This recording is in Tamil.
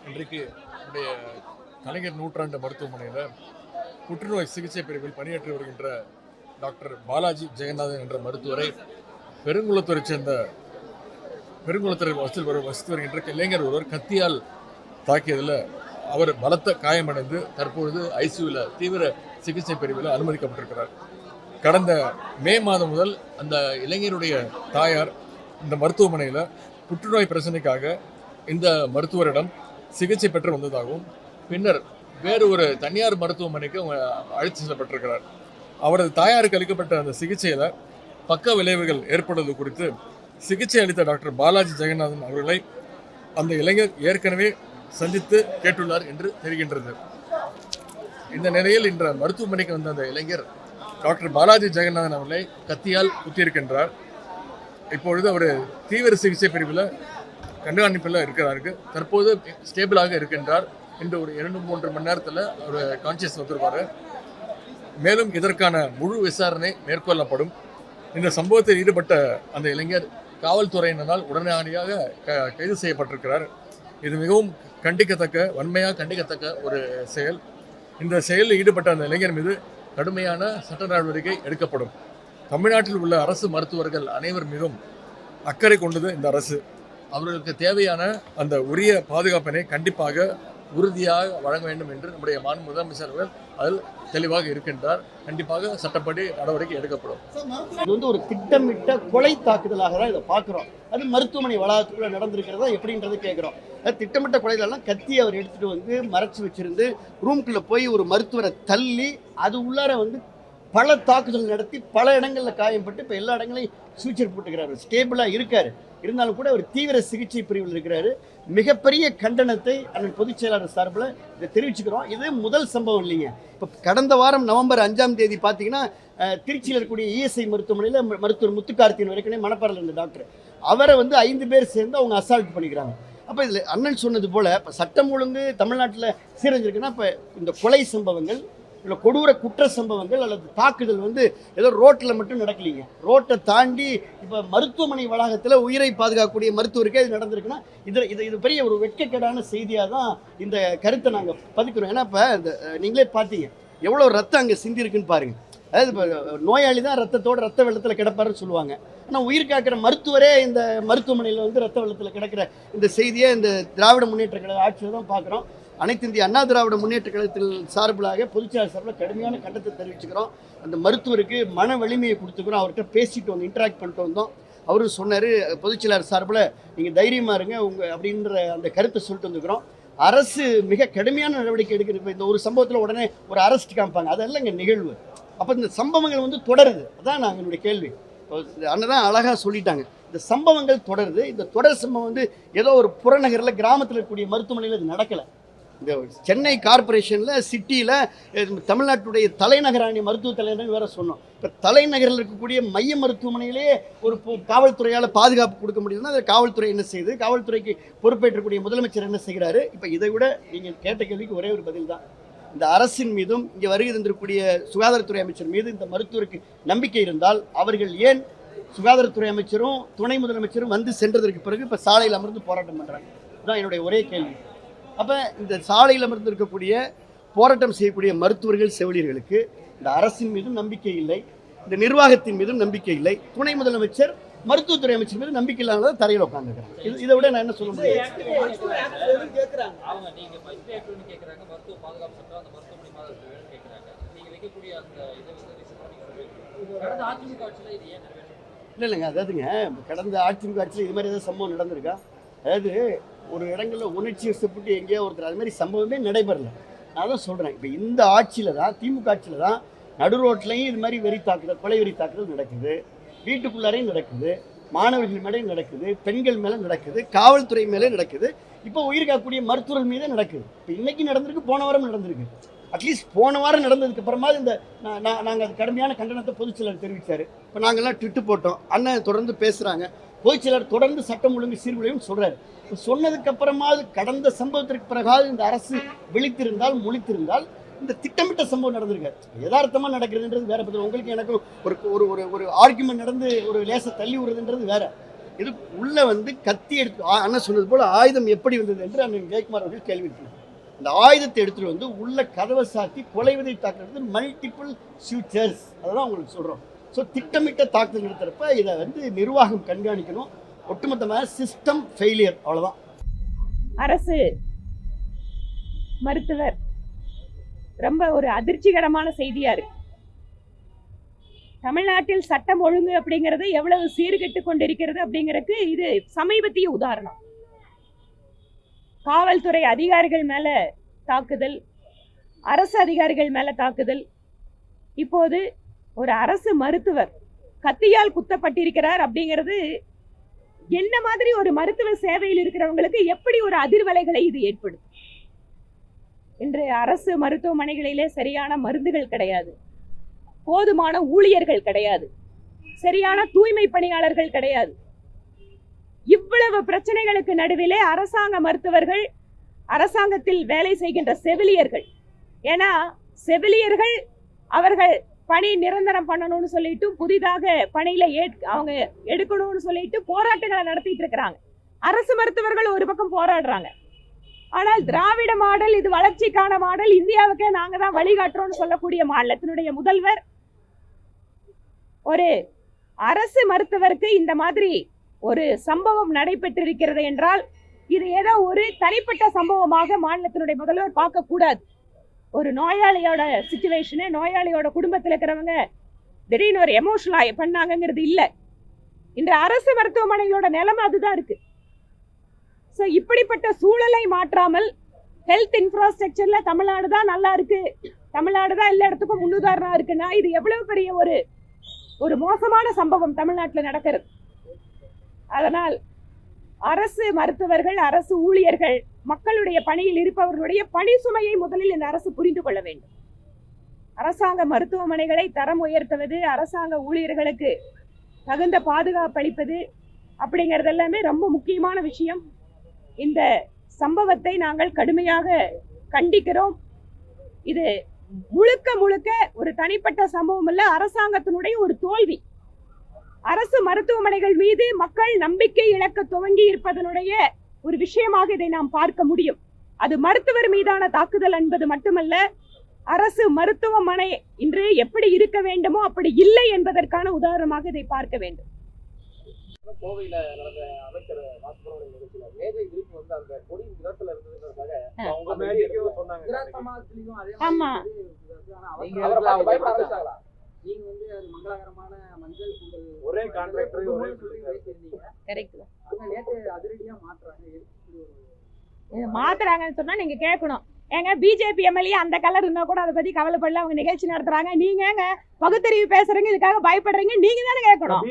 இன்றைக்கு நம்முடைய கலைஞர் நூற்றாண்டு மருத்துவமனையில் புற்றுநோய் சிகிச்சை பிரிவில் பணியாற்றி வருகின்ற டாக்டர் பாலாஜி ஜெகநாதன் என்ற மருத்துவரை பெருங்குளத்தூரை சேர்ந்த பெருங்குளத்தூரை வசித்து வருகின்ற இளைஞர் ஒருவர் கத்தியால் தாக்கியதில் அவர் பலத்த காயமடைந்து தற்பொழுது ஐசியூவில் தீவிர சிகிச்சை பிரிவில் அனுமதிக்கப்பட்டிருக்கிறார். கடந்த மே மாதம் முதல் அந்த இளைஞருடைய தாயார் இந்த மருத்துவமனையில் புற்றுநோய் பிரச்சனைக்காக இந்த மருத்துவரிடம் சிகிச்சை பெற்று வந்ததாகவும் பின்னர் வேறு ஒரு தனியார் மருத்துவமனைக்கு அழைத்து செல்லப்பட்டிருக்கிறார். அவரது தாயாருக்கு அளிக்கப்பட்ட அந்த சிகிச்சையில் பக்க விளைவுகள் ஏற்படுவது குறித்து சிகிச்சை அளித்த டாக்டர் பாலாஜி ஜெகநாதன் அவர்களை அந்த இளைஞர் ஏற்கனவே சந்தித்து கேட்டுள்ளார் என்று தெரிகின்றது. இந்த நிலையில் இன்று மருத்துவமனைக்கு வந்த அந்த இளைஞர் டாக்டர் பாலாஜி ஜெகநாதன் அவர்களை கத்தியால் குத்தியிருக்கின்றார். இப்பொழுது அவர் தீவிர சிகிச்சை பிரிவில் கண்காணிப்பில் இருக்கிறாருக்கு. தற்போது ஸ்டேபிளாக இருக்கின்றார். இன்று ஒரு 2-3 மணி நேரத்தில் அவர் கான்சியஸ் வந்துருவார். மேலும் இதற்கான முழு விசாரணை மேற்கொள்ளப்படும். இந்த சம்பவத்தில் ஈடுபட்ட அந்த இளைஞர் காவல்துறையினரால் உடனடியாக கைது செய்யப்பட்டிருக்கிறார். இது மிகவும் வன்மையாக கண்டிக்கத்தக்க ஒரு செயல். இந்த செயலில் ஈடுபட்ட அந்த இளைஞர் மீது கடுமையான சட்ட நடவடிக்கை எடுக்கப்படும். தமிழ்நாட்டில் உள்ள அரசு மருத்துவர்கள் அனைவர் மீதும் அக்கறை கொண்டது இந்த அரசு. அவர்களுக்கு தேவையான அந்த உரிய பாதுகாப்பினை கண்டிப்பாக உறுதியாக வழங்க வேண்டும் என்று நம்முடைய மாண்பு முதலமைச்சர்கள் அதில் தெளிவாக இருக்கின்றார். கண்டிப்பாக சட்டப்படி நடவடிக்கை எடுக்கப்படும். இது வந்து ஒரு திட்டமிட்ட கொலை தாக்குதலாக தான் இதை பார்க்குறோம். அது மருத்துவமனை வளாகத்துக்குள்ள நடந்திருக்கிறதா எப்படின்றது கேட்குறோம். திட்டமிட்ட கொலைகளெல்லாம் கத்தி அவர் எடுத்துகிட்டு வந்து மறைச்சி வச்சிருந்து ரூம்குள்ளே போய் ஒரு மருத்துவரை தள்ளி அது உள்ளார வந்து பல தாக்குதல் நடத்தி பல இடங்களில் காயப்பட்டு இப்போ எல்லா இடங்களையும் சூச்சர் போட்டுக்கிறாரு. ஸ்டேபிளாக இருக்கார். இருந்தாலும் கூட அவர் தீவிர சிகிச்சை பிரிவில் இருக்கிறாரு. மிகப்பெரிய கண்டனத்தை அண்ணன் பொதுச் செயலாளர் சார்பில் இதை தெரிவிச்சுக்கிறோம். இது முதல் சம்பவம் இல்லைங்க. இப்போ கடந்த வாரம் நவம்பர் 5ஆம் தேதி பார்த்தீங்கன்னா திருச்சியில் இருக்கக்கூடிய இஎஸ்ஐ மருத்துவமனையில் மருத்துவர் முத்துக்கார்த்தியின் வரைக்கும் மணப்பாறையில் இருந்த டாக்டர் அவரை வந்து 5 பேர் சேர்ந்து அவங்க அசால்ட் பண்ணிக்கிறாங்க. அப்போ இதில் அண்ணன் சொன்னது போல் இப்போ சட்டம் ஒழுங்கு தமிழ்நாட்டில் சீரழிஞ்சிருக்குன்னா இப்போ இந்த கொலை சம்பவங்கள் இல்லை கொடூர குற்ற சம்பவங்கள் அல்லது தாக்குதல் வந்து ஏதோ ரோட்டில் மட்டும் நடக்கலைங்க. ரோட்டை தாண்டி இப்போ மருத்துவமனை வளாகத்தில் உயிரை பாதுகாக்கக்கூடிய மருத்துவருக்கே இது நடந்திருக்குன்னா இது பெரிய ஒரு வெட்கக்கேடான செய்தியாக தான் இந்த கருத்தை நாங்கள் பதிக்கிறோம். ஏன்னா இப்போ இந்த நீங்களே பார்த்தீங்க எவ்வளோ ரத்தம் அங்கே சிந்திருக்குன்னு பாருங்கள். அதாவது இப்போ நோயாளி தான் ரத்த வெள்ளத்தில் கிடப்பாருன்னு சொல்லுவாங்க. ஆனால் உயிர் காக்கிற மருத்துவரே இந்த மருத்துவமனையில் வந்து ரத்த வெள்ளத்தில் கிடக்கிற இந்த செய்தியை இந்த திராவிட முன்னேற்ற கழக ஆட்சியில் தான் பார்க்குறோம். அனைத்து இந்திய அண்ணா திராவிட முன்னேற்ற கழகத்தில் சார்பிலாக பொதுச்செயலாளர் சார்பில் கடுமையான கண்டனத்தை தெரிவிச்சுக்கிறோம். அந்த மருத்துவருக்கு மன வலிமையை கொடுத்துக்கிறோம். அவர்கிட்ட பேசிட்டு வந்தோம், இன்ட்ராக்ட் பண்ணிட்டு வந்தோம். அவரும் சொன்னார் பொதுச்செயலாளர் சார்பில் நீங்கள் தைரியமாக இருங்க அப்படின்ற அந்த கருத்தை சொல்லிட்டு வந்துக்கிறோம். அரசு மிக கடுமையான நடவடிக்கை எடுக்கிறது. இந்த ஒரு சம்பவத்தில் உடனே ஒரு அரெஸ்ட் காமிப்பாங்க, அதெல்லாம் இங்கே நிகழ்வு. அப்போ இந்த சம்பவங்கள் வந்து தொடருது. அதான் நாங்கள் என்னுடைய கேள்வி. அண்ணன் தான் அழகாக சொல்லிட்டாங்க. இந்த சம்பவங்கள் தொடருது. இந்த தொடர் சம்பவம் வந்து ஏதோ ஒரு புறநகரில் கிராமத்தில் இருக்கக்கூடிய மருத்துவமனையில் இது நடக்கலை. இந்த சென்னை கார்பரேஷனில் சிட்டியில் தமிழ்நாட்டுடைய தலைநகராணி மருத்துவ தலைநகர் வேறு சொன்னோம். இப்போ தலைநகரில் இருக்கக்கூடிய மைய மருத்துவமனையிலேயே ஒரு காவல்துறையால் பாதுகாப்பு கொடுக்க முடியுதுன்னா அதை காவல்துறை என்ன செய்யுது? காவல்துறைக்கு பொறுப்பேற்றக்கூடிய முதலமைச்சர் என்ன செய்கிறாரு? இப்போ இதை விட நீங்கள் கேட்ட கேள்விக்கு ஒரே ஒரு பதில் தான். இந்த அரசின் மீதும் இங்கே வருகை தந்திருக்கக்கூடிய சுகாதாரத்துறை அமைச்சர் மீது இந்த மருத்துவருக்கு நம்பிக்கை இருந்தால் அவர்கள் ஏன் சுகாதாரத்துறை அமைச்சரும் துணை முதலமைச்சரும் வந்து சென்றதற்கு பிறகு இப்போ சாலையில் அமர்ந்து போராட்டம் பண்ணுறாங்க? இதுதான் என்னுடைய ஒரே கேள்வி. அப்போ இந்த சாலையில் அமர்ந்து இருக்கக்கூடிய போராட்டம் செய்யக்கூடிய மருத்துவர்கள் செவிலியர்களுக்கு இந்த அரசின் மீதும் நம்பிக்கை இல்லை, இந்த நிர்வாகத்தின் மீதும் நம்பிக்கை இல்லை, துணை முதலமைச்சர் மருத்துவத்துறை அமைச்சர் மீது நம்பிக்கை இல்லாத தரையில் உட்காந்துருக்காங்க. இதை விட நான் என்ன சொல்ல முடியும்? இல்லைங்க, அதாவதுங்க கடந்த அதிமுக ஆட்சியில் இது மாதிரி ஏதாவது சம்பவம் நடந்திருக்கா? அதாவது ஒரு இடங்களில் உணர்ச்சி வசப்பட்டு எங்கேயோ ஒருத்தர் அது மாதிரி சம்பவமே நடைபெறல. நான் தான் சொல்கிறேன். இப்போ இந்த ஆட்சியில் தான் திமுக ஆட்சியில் தான் நடு ரோட்லையும் இது மாதிரி கொலை வெறி தாக்குதல் நடக்குது, வீட்டுக்குள்ளாரையும் நடக்குது, மாணவர்கள் மேலேயும் நடக்குது, பெண்கள் மேலே நடக்குது, காவல்துறை மேலே நடக்குது, இப்போ உயிர் காக்கக்கூடிய மருத்துவர்கள் மீதே நடக்குது. இப்போ இன்னைக்கு நடந்திருக்கு, போன வாரம் நடந்திருக்கு. அட்லீஸ்ட் போன வாரம் நடந்ததுக்கு அப்புறமா இந்த நாங்கள் அது கடுமையான கண்டனத்தை பொதுச்செயலாளர் தெரிவித்தார். இப்போ நாங்கள்லாம் ட்விட்டு போட்டோம். அண்ணன் தொடர்ந்து பேசுகிறாங்க. பொதுச்செயலாளர் தொடர்ந்து சட்டம் ஒழுங்கு சீர்குலையும் சொல்கிறார். சொன்னதுக்கு அப்புறமாவது கடந்த சம்பவத்திற்கு பிறகாவது இந்த அரசு விழித்திருந்தால் முழித்திருந்தால் இந்த திட்டமிட்ட சம்பவம் நடந்திருக்காரு. யதார்த்தமாக நடக்கிறதுன்றது வேற. பதில் உங்களுக்கு எனக்கு ஒரு ஒரு ஒரு ஆர்குமெண்ட் நடந்து ஒரு லேசை தள்ளி விடுறதுன்றது வேற. இது உள்ள வந்து கத்தி எடுத்து அண்ணன் சொன்னது போல ஆயுதம் எப்படி வந்தது என்று அண்ணன் ஜெயக்குமார் அவர்கள் கேள்வி எழுப்பினார். இந்த ஆயுதத்தை எடுத்துட்டு வந்து உள்ள கதவை சாத்தி கொலைவதை தாக்குறது மல்டிபிள் ஷூட்டர்ஸ், அதெல்லாம் உங்களுக்கு சொல்றோம். ஸோ திட்டமிட்ட தாக்குதல் நடத்துறப்ப இதை வந்து நிர்வாகம் கண்காணிக்கணும். ஒட்டுமொத்தமாக சிஸ்டம் ஃபெயிலியர், அவ்வளவுதான். அரசு மருத்துவர் ரொம்ப ஒரு அதிர்ச்சிகரமான செய்தியா இருக்கு. தமிழ்நாட்டில் சட்டம் ஒழுங்கு அப்படிங்கிறது எவ்வளவு சீர்கெட்டு கொண்டிருக்கிறது அப்படிங்கிறதுக்கு இது சமீபத்திய உதாரணம். காவல்துறை அதிகாரிகள் மேல தாக்குதல், அரசு அதிகாரிகள் மேல தாக்குதல். இப்போது ஒரு அரசு மருத்துவர் கத்தியால் குத்தப்பட்டிருக்கிறார் அப்படிங்கிறது என்ன மாதிரி ஒரு மருத்துவ சேவையில் இருக்கிறவங்களுக்கு எப்படி ஒரு அதிர்வலைகளை இது ஏற்படும்? இன்று அரசு மருத்துவமனைகளிலே சரியான மருந்துகள் கிடையாது, போதுமான ஊழியர்கள் கிடையாது, சரியான தூய்மை பணியாளர்கள் கிடையாது. இவ்வளவு பிரச்சனைகளுக்கு நடுவிலே அரசாங்க மருத்துவர்கள், அரசாங்கத்தில் வேலை செய்கின்ற செவிலியர்கள், ஏன்னா செவிலியர்கள் அவர்கள் பணி நிரந்தரம் பண்ணணும்னு சொல்லிட்டு புதிதாக பணியில அவங்க எடுக்கணும்னு சொல்லிட்டு போராட்டங்களை நடத்திட்டு இருக்கிறாங்க. அரசு மருத்துவர்கள் ஒரு பக்கம் போராடுறாங்க. ஆனால் திராவிட மாடல், இது வளர்ச்சிக்கான மாடல், இந்தியாவுக்கே நாங்க தான் வழிகாட்டுறோம்னு சொல்லக்கூடிய மாநிலத்தினுடைய முதல்வர் ஒரு அரசு மருத்துவருக்கு இந்த மாதிரி ஒரு சம்பவம் நடைபெற்றிருக்கிறது என்றால் இது ஏதோ ஒரு தனிப்பட்ட சம்பவமாக மாநிலத்தினுடைய முதல்வர் பார்க்க கூடாது. ஒரு நோயாளியோட சிச்சுவேஷனு, நோயாளியோட குடும்பத்தில் இருக்கிறவங்க திடீர்னு ஒரு எமோஷனல் பண்ணாங்கிறது இல்லை. இன்று அரசு மருத்துவமனைகளோட நிலைமை அதுதான் இருக்கு. ஸோ இப்படிப்பட்ட சூழலை மாற்றாமல் ஹெல்த் இன்ஃப்ராஸ்ட்ரக்சர்ல தமிழ்நாடு தான் நல்லா இருக்கு, தமிழ்நாடு தான் எல்லா இடத்துக்கும் முன்னுதாரணம் இருக்குன்னா இது எவ்வளவு பெரிய ஒரு மோசமான சம்பவம் தமிழ்நாட்டில் நடக்கிறது. அதனால் அரசு மருத்துவர்கள், அரசு ஊழியர்கள், மக்களுடைய பணியில் இருப்பவர்களுடைய பணி சுமையை முதலில் இந்த அரசு புரிந்து கொள்ள வேண்டும். அரசாங்க மருத்துவமனைகளை தரம் உயர்த்துவது, அரசாங்க ஊழியர்களுக்கு தகுந்த பாதுகாப்பு அளிப்பது அப்படிங்கிறது எல்லாமே ரொம்ப முக்கியமான விஷயம். இந்த சம்பவத்தை நாங்கள் கடுமையாக கண்டிக்கிறோம். இது முழுக்க முழுக்க ஒரு தனிப்பட்ட சம்பவம் இல்ல, அரசாங்கத்தினுடைய ஒரு தோல்வி. அரசு மருத்துவமனைகள் மீது மக்கள் நம்பிக்கை இழக்க துவங்கி இருப்பதனுடைய ஒரு விஷயமாக இதை நாம் பார்க்க முடியும். அது மருத்துவர் மீதான தாக்குதல் என்பது மட்டுமல்ல, அரசு மருத்துவமனை இன்று எப்படி இருக்க வேண்டுமோ அப்படி இல்லை என்பதற்கான உதாரணமாக இதை பார்க்க வேண்டும். கோவையில நடந்த அமைச்சர் வாசுபுரமணியன் நிகழ்ச்சியில மேஜை விரிப்பு வந்து அந்த கொடி நிறத்துல இருந்ததுக்காக அவங்க மேஜைக்கு சொன்னாங்க. ஆமா, அவர் பயப்பட ஆரம்பிச்சாங்களா? நீங்க வந்து அது மங்களகரமான மஞ்சள் பொங்கல் ஒரே கான்ட்ராக்டர் ஒரே பேசியிருந்தீங்க. கரெக்ட். ஆனா நேற்று அதிரடியா மாத்துறாங்கன்னு சொன்னா நீங்க கேட்கணும். ஏங்க பிஜேபி எம்எல்ஏ அந்த கலர் இருந்தா கூட அதை பத்தி கவலைப்படல, அவங்க நிகழ்ச்சி நடத்துறாங்க. நீங்க பகுத்தறிவு பேசுறீங்க, இதுக்காக பயப்படுறீங்க, நீங்க தானே கேட்கணும்.